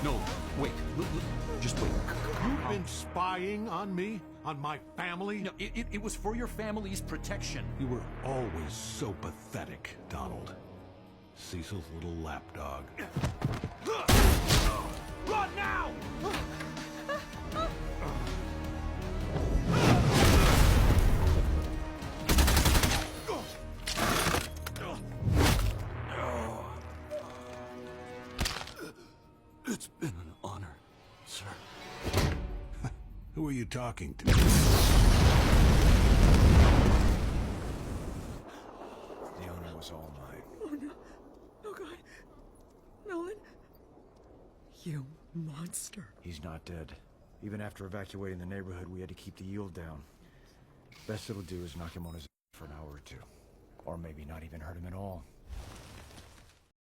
No, wait. Just wait. You've been spying on me? On my family? No, it was for your family's protection. You were always so pathetic, Donald. Cecil's little lapdog. Run now! It's been an honor, sir. Who are you talking to? The honor was all mine. Oh, no. Oh, God. Nolan. You monster. He's not dead. Even after evacuating the neighborhood, we had to keep the yield down. Best it'll do is knock him on his for an hour or two. Or maybe not even hurt him at all.